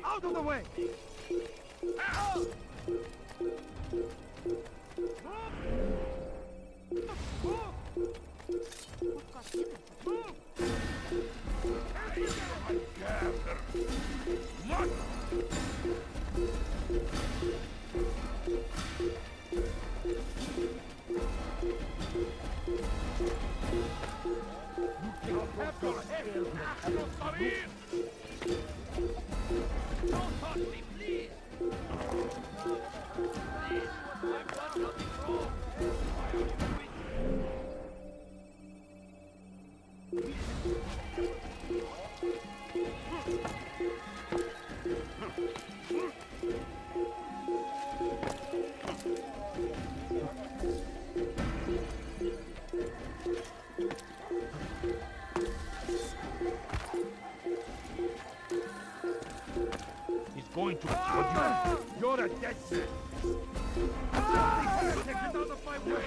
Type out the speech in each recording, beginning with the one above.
Out of the way! Don't touch me, please! Please, I've done nothing wrong! Why are you doing? He's going to... You're a dead man! Get out of my way!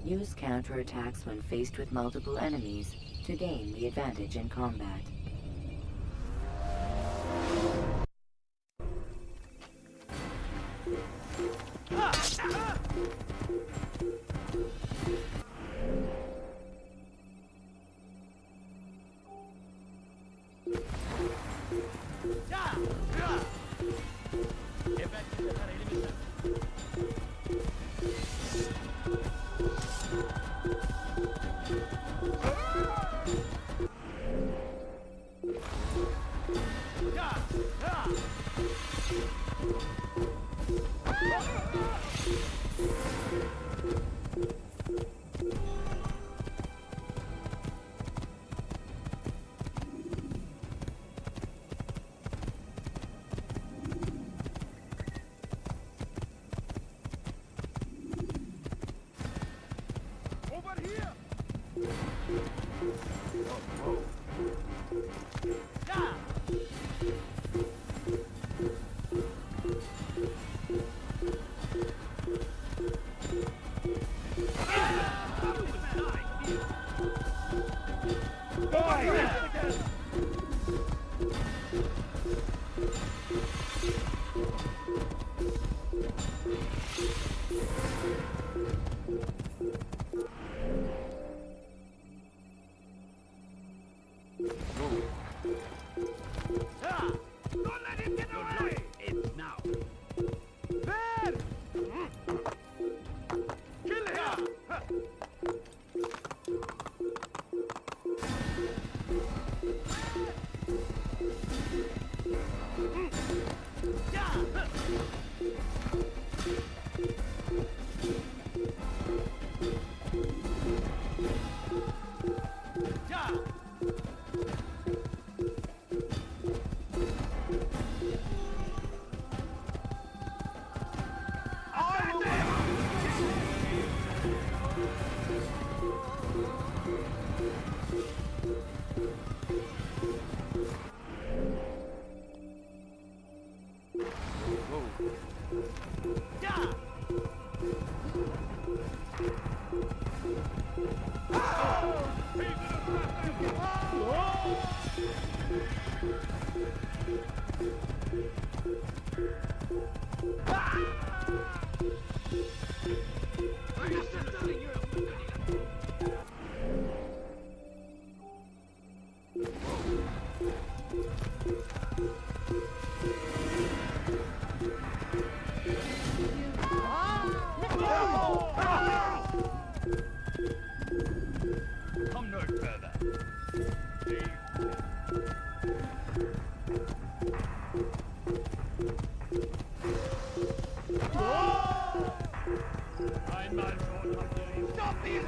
Use counterattacks when faced with multiple enemies to gain the advantage in combat. Gebertinler elimizde. Over here! Don't let him get away! It's now. There! Kill him! Einmal schon hat er Stop these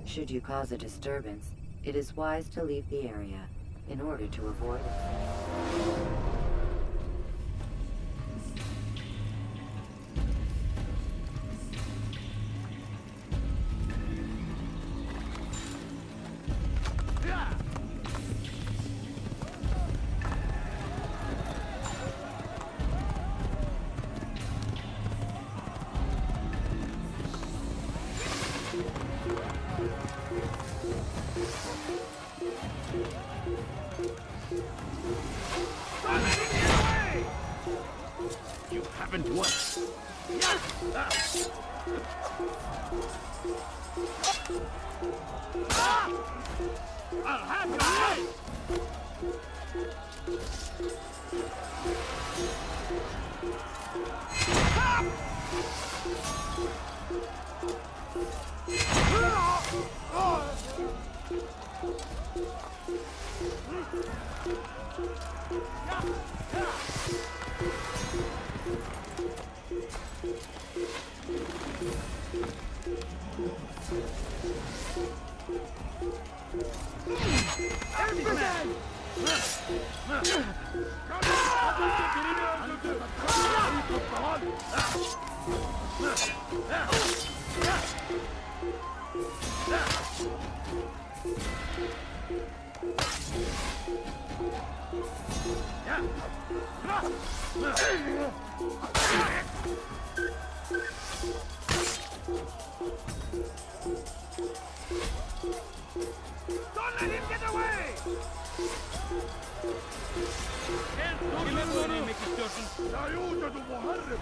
Should you cause a disturbance, it is wise to leave the area in order to avoid it. You haven't won. I'll have your head! Don't let him get away! Kime böyle yemek istiyorsun? لا يوجد مهرب.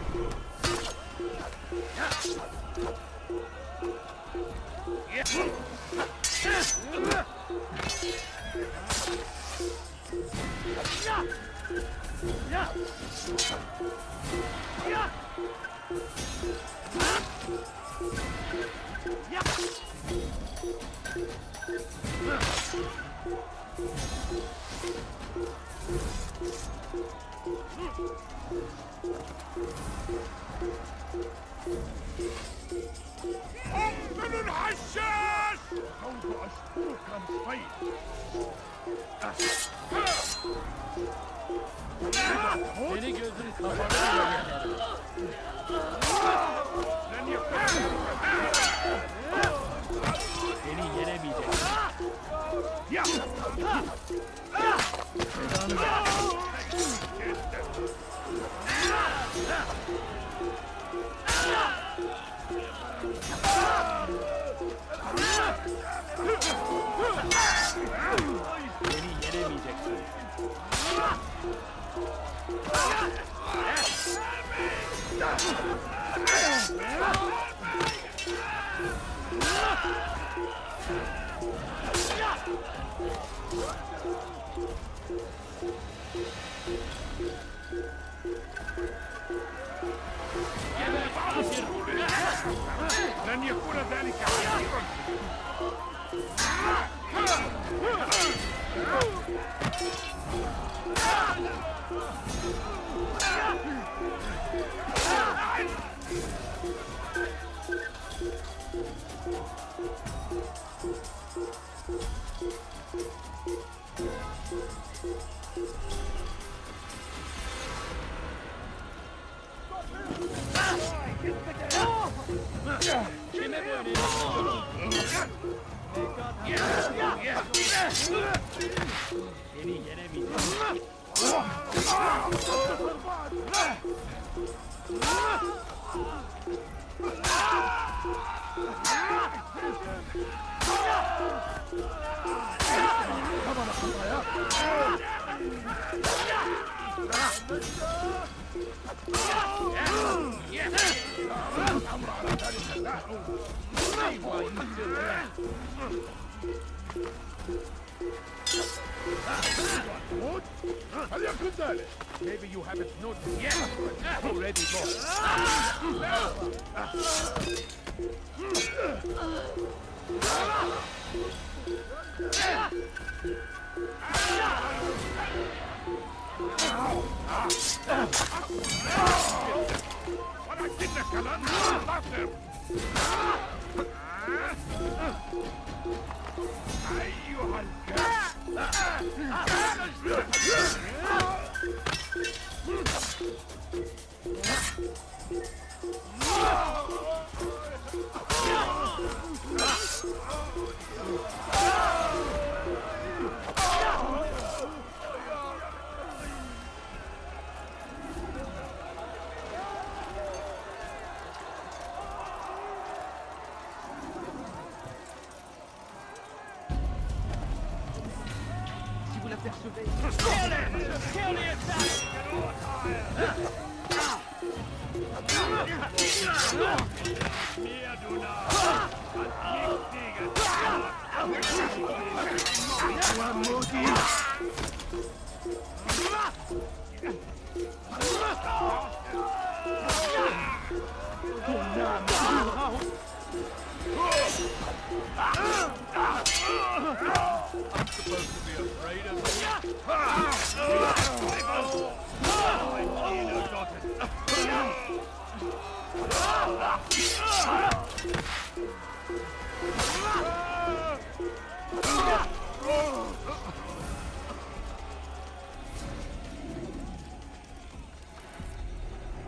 من الحشاش! سوف أشكرك الصيد. Seni gözün kapalı. لن يكون Seni yenemeyecek. يا Seni yenemeyeceksin. لن يكون ذلك كثيرا. Kime böyle yemek istiyorsun? Seni yenemeyecek. What? خليك كنت Maybe you haven't noticed yet, but already lost. ولا كنا كمان ناصر. أيها Si vous l'apercevez, kill the attack!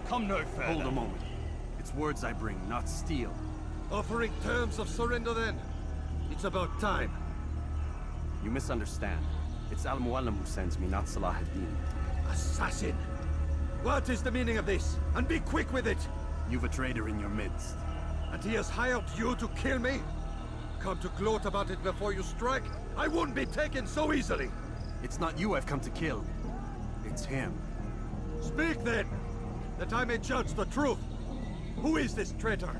Come no further. Hold a moment. It's words I bring, not steel. Offering terms of surrender then? It's about time. You misunderstand. It's Al-Mualim who sends me, not Salah ad-Din. Assassin! What is the meaning of this? And be quick with it! You've a traitor in your midst. And he has hired you to kill me? Come to gloat about it before you strike? I wouldn't be taken so easily! It's not you I've come to kill. It's him. Speak then, that I may judge the truth. Who is this traitor?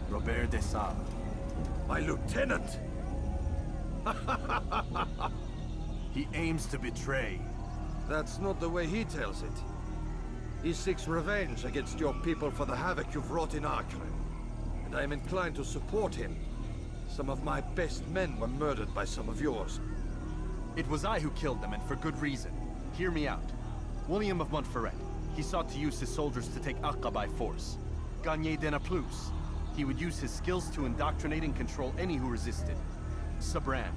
Robert de Sable. My lieutenant! He aims to betray. That's not the way he tells it. He seeks revenge against your people for the havoc you've wrought in Acre. And I am inclined to support him. Some of my best men were murdered by some of yours. It was I who killed them, and for good reason. Hear me out. William of Montferrat. He sought to use his soldiers to take Acre by force. Gagné de Naplouse. He would use his skills to indoctrinate and control any who resisted. Sabran.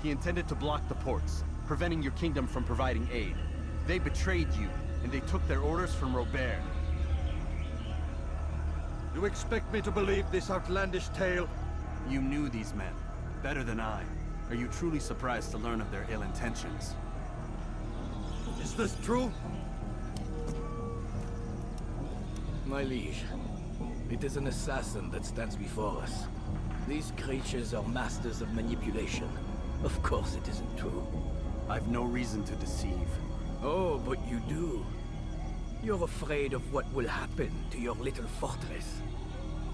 He intended to block the ports, preventing your kingdom from providing aid. They betrayed you, and they took their orders from Robert. You expect me to believe this outlandish tale? You knew these men, better than I. Are you truly surprised to learn of their ill intentions? Is this true? My liege, it is an assassin that stands before us. These creatures are masters of manipulation. Of course it isn't true. I've no reason to deceive. Oh, but you do. You're afraid of what will happen to your little fortress.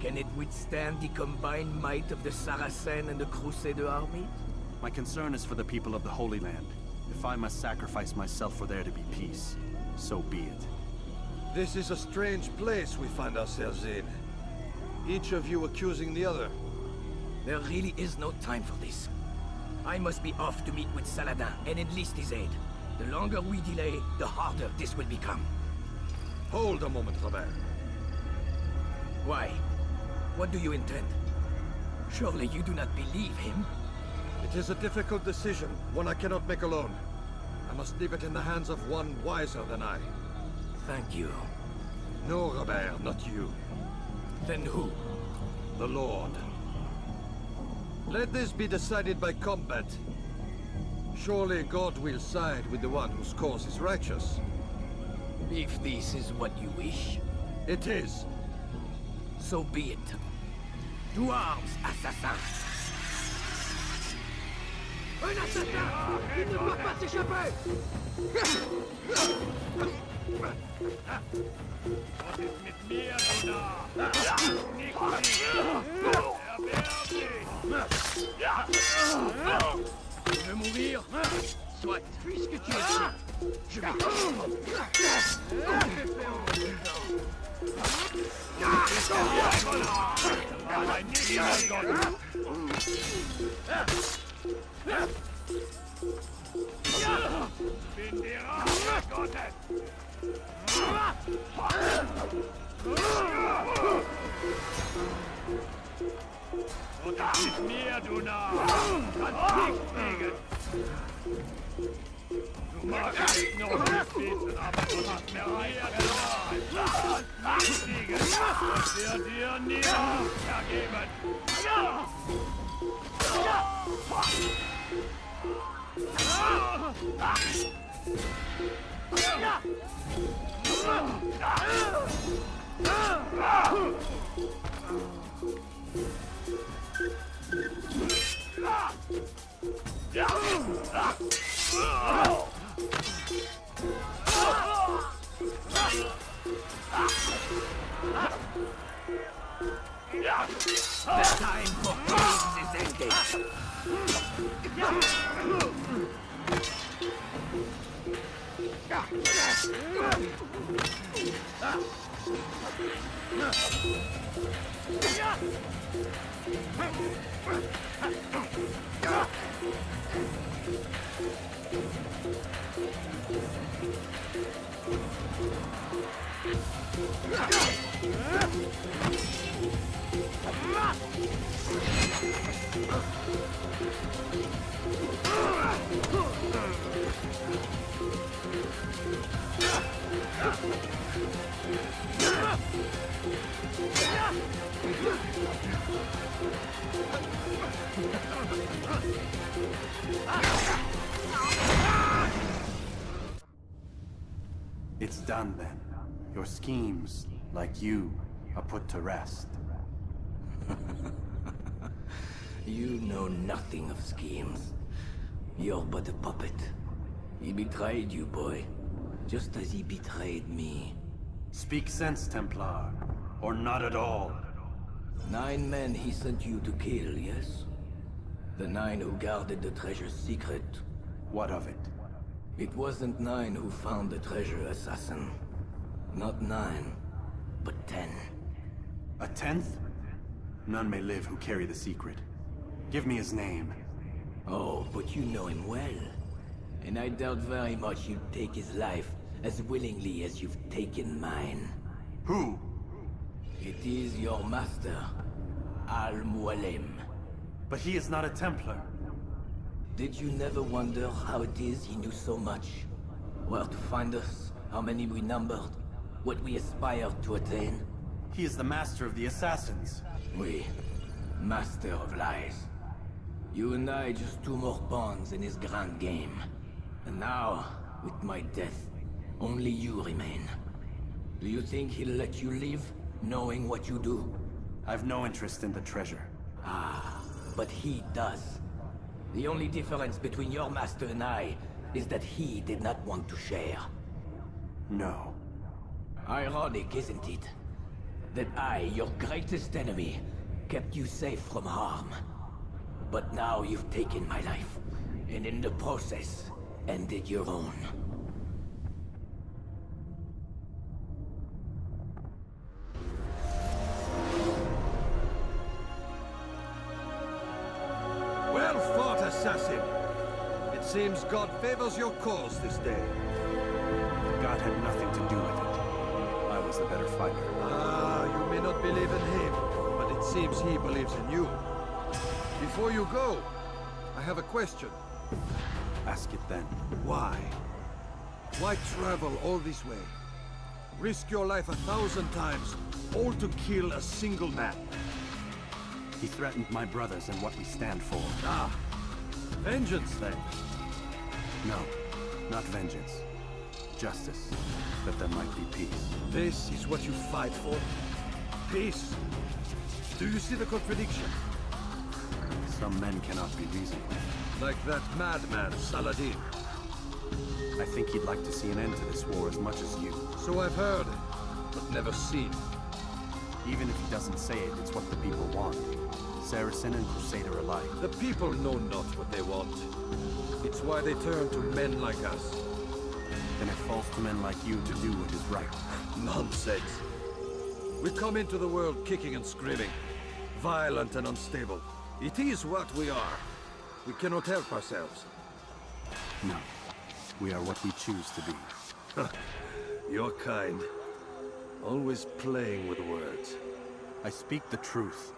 Can it withstand the combined might of the Saracen and the Crusader army? My concern is for the people of the Holy Land. If I must sacrifice myself for there to be peace, so be it. This is a strange place we find ourselves in. Each of you accusing the other. There really is no time for this. I must be off to meet with Saladin and enlist his aid. The longer we delay, the harder this will become. Hold a moment, Robert. Why? What do you intend? Surely you do not believe him? It is a difficult decision, one I cannot make alone. I must leave it in the hands of one wiser than I. Thank you. No, Robert, not you. Then who? The Lord. Let this be decided by combat. Surely God will side with the one whose cause is righteous. If this is what you wish, It is. so be it. To arms, assassin! Un assassin! Il ne doit pas s'échapper! Was ist mit mir, du Narr? Nicht Tu veux mourir? Soit, puisque tu es là, je vais bin der Rache Gottes! Was ist mit mir, du Narr? Kannst nicht fliegen! Du magst mich noch nicht wissen, aber du hast mir verloren! Kannst nicht fliegen! Das wird dir nie vergeben! The time for games is ending. It's done then. Your schemes, like you, are put to rest. You know nothing of schemes. You're but a puppet. He betrayed you, boy. Just as he betrayed me. Speak sense, Templar. Or not at all. 9 men he sent you to kill, yes? The 9 who guarded the treasure's secret. What of it? It wasn't 9 who found the treasure, assassin. Not 9, but 10. A 10th? None may live who carry the secret. Give me his name. Oh, but you know him well. And I doubt very much you'd take his life as willingly as you've taken mine. Who? It is your master, Al-Mualim. But he is not a Templar. Did you never wonder how it is he knew so much? Where to find us, how many we numbered, what we aspired to attain? He is the master of the assassins. We, master of lies. You and I just 2 more pawns in his grand game. And now, with my death, only you remain. Do you think he'll let you live, knowing what you do? I've no interest in the treasure. Ah, but he does. The only difference between your master and I is that he did not want to share. No. Ironic, isn't it? That I, your greatest enemy, kept you safe from harm. But now you've taken my life, and in the process, ended your own. Well fought, assassin. It seems God favors your cause this day. God had nothing to do with it. I was the better fighter. Ah, you may not believe in him, but it seems he believes in you. Before you go, I have a question. Ask it then. Why? Why travel all this way? Risk your life 1,000 times, all to kill a single man. He threatened my brothers and what we stand for. Ah, vengeance then. No, not vengeance. Justice, that there might be peace. This is what you fight for? Peace. Do you see the contradiction? Some men cannot be reasoned with. Like that madman, Saladin. I think he'd like to see an end to this war as much as you. So I've heard, but never seen. Even if he doesn't say it, it's what the people want. Saracen and Crusader alike. The people know not what they want. It's why they turn to men like us. Then it falls to men like you to do what is right. Nonsense. We come into the world kicking and screaming, violent and unstable. It is what we are. We cannot help ourselves. No. We are what we choose to be. Your kind. Always playing with words. I speak the truth.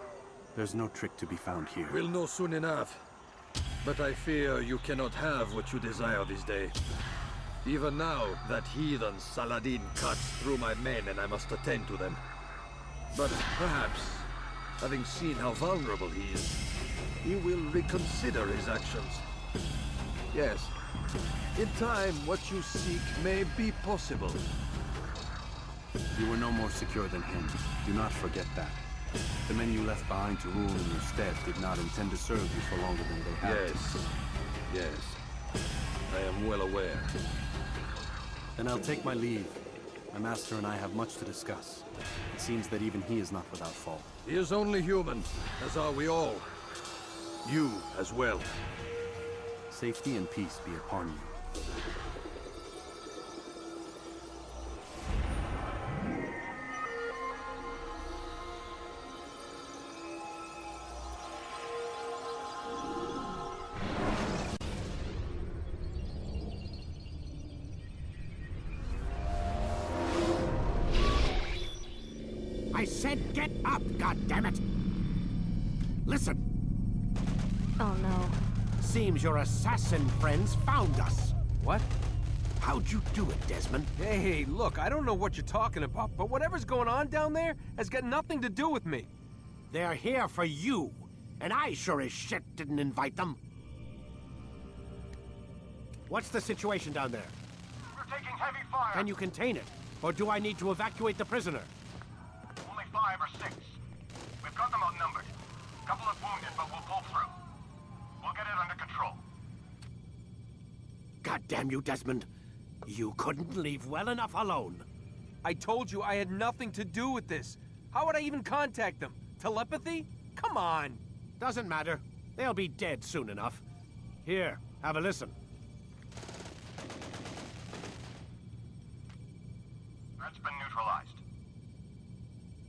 There's no trick to be found here. We'll know soon enough. But I fear you cannot have what you desire this day. Even now, that heathen Saladin cuts through my men and I must attend to them. But perhaps, having seen how vulnerable he is, he will reconsider his actions. Yes, in time, what you seek may be possible. You were no more secure than him. Do not forget that. The men you left behind to rule in your stead did not intend to serve you for longer than they had. Yes. I am well aware. Then I'll take my leave. My master and I have much to discuss. It seems that even he is not without fault. He is only human, as are we all. You as well. Safety and peace be upon you. I said get up, goddammit! Listen! Oh no. Seems your assassin friends found us. What? How'd you do it, Desmond? Hey, look, I don't know what you're talking about, but whatever's going on down there has got nothing to do with me. They're here for you, and I sure as shit didn't invite them. What's the situation down there? We're taking heavy fire. Can you contain it? Or do I need to evacuate the prisoner? Only 5 or 6. We've got them outnumbered. Couple of wounded, but we'll pull through. We'll get it under control. God damn you, Desmond. You couldn't leave well enough alone. I told you I had nothing to do with this. How would I even contact them? Telepathy? Come on. Doesn't matter. They'll be dead soon enough. Here, have a listen. Threat's been neutralized.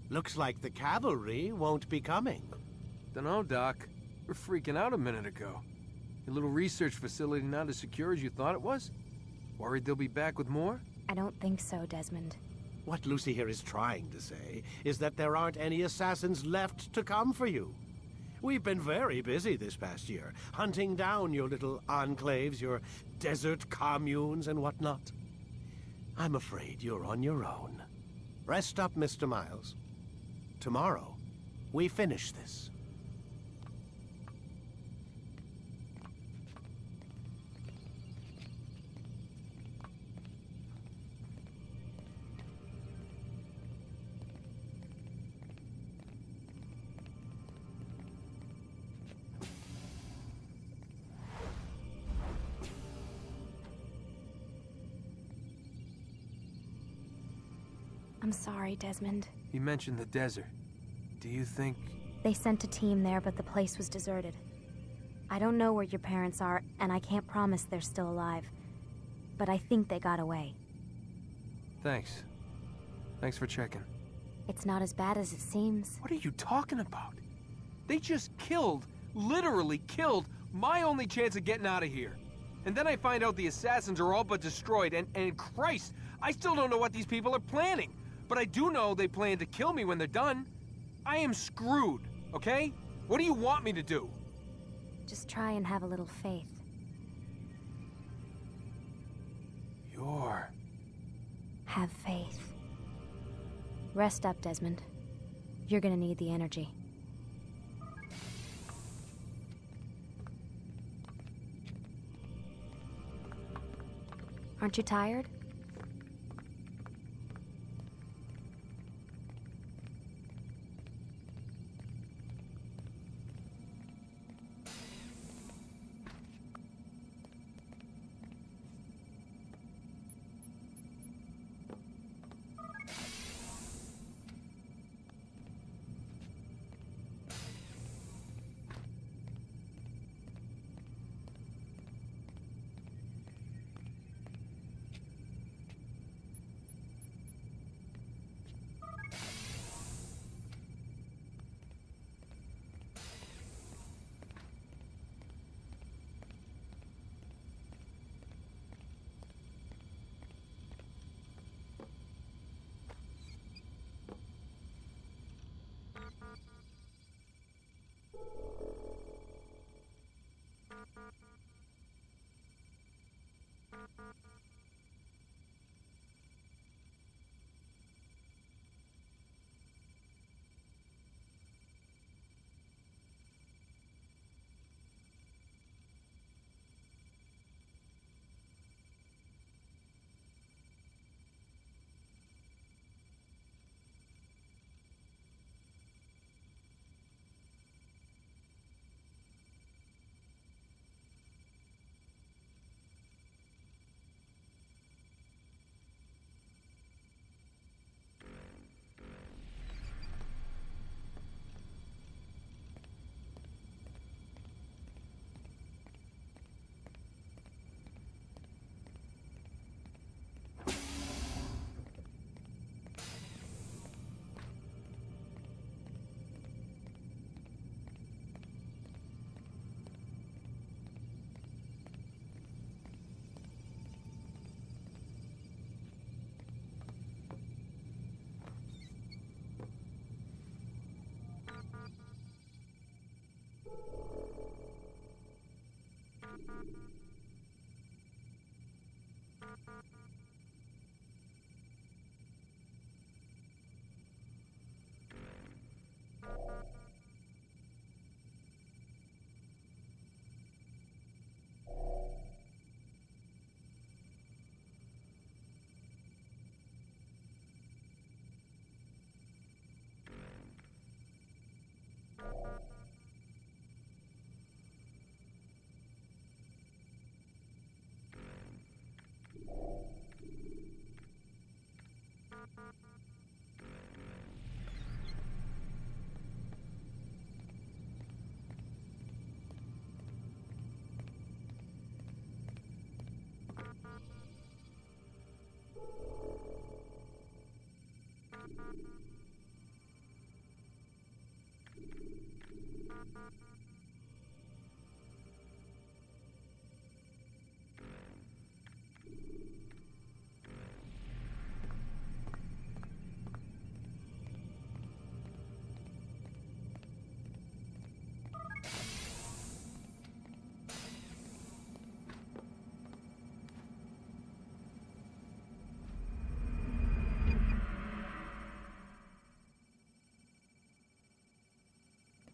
Looks like the cavalry won't be coming. Dunno, Doc. We're freaking out a minute ago. Your little research facility not as secure as you thought it was? Worried they'll be back with more? I don't think so, Desmond. What Lucy here is trying to say is that there aren't any assassins left to come for you. We've been very busy this past year, hunting down your little enclaves, your desert communes and whatnot. I'm afraid you're on your own. Rest up, Mr. Miles. Tomorrow, we finish this. I'm sorry, Desmond. You mentioned the desert. Do you think... They sent a team there, but the place was deserted. I don't know where your parents are, and I can't promise they're still alive. But I think they got away. Thanks. Thanks for checking. It's not as bad as it seems. What are you talking about? They just killed, literally killed, my only chance of getting out of here. And then I find out the assassins are all but destroyed, and Christ, I still don't know what these people are planning. But I do know they plan to kill me when they're done. I am screwed, okay? What do you want me to do? Just try and have a little faith. Have faith. Rest up, Desmond. You're gonna need the energy. Aren't you tired?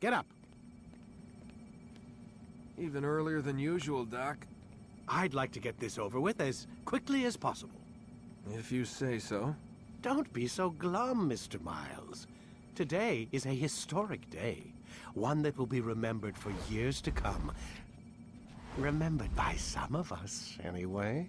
Get up. Even earlier than usual, Doc. I'd like to get this over with as quickly as possible. If you say so. Don't be so glum, Mr. Miles. Today is a historic day. One that will be remembered for years to come. Remembered by some of us, anyway.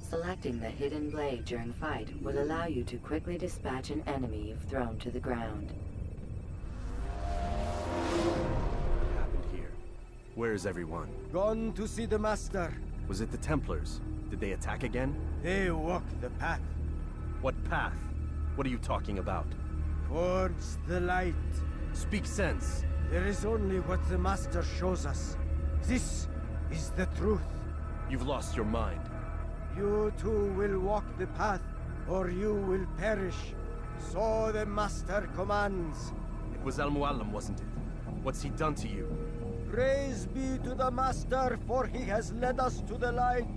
Selecting the hidden blade during fight will allow you to quickly dispatch an enemy you've thrown to the ground. What happened here? Where is everyone? Gone to see the Master. Was it the Templars? Did they attack again? They walk the path What path? What are you talking about? towards the light. Speak sense. There is only what the Master shows us. This is the truth. You've lost your mind. You too will walk the path, or you will perish. So the Master commands. It was Al-Mualim, wasn't it? What's he done to you? Praise be to the Master, for he has led us to the light.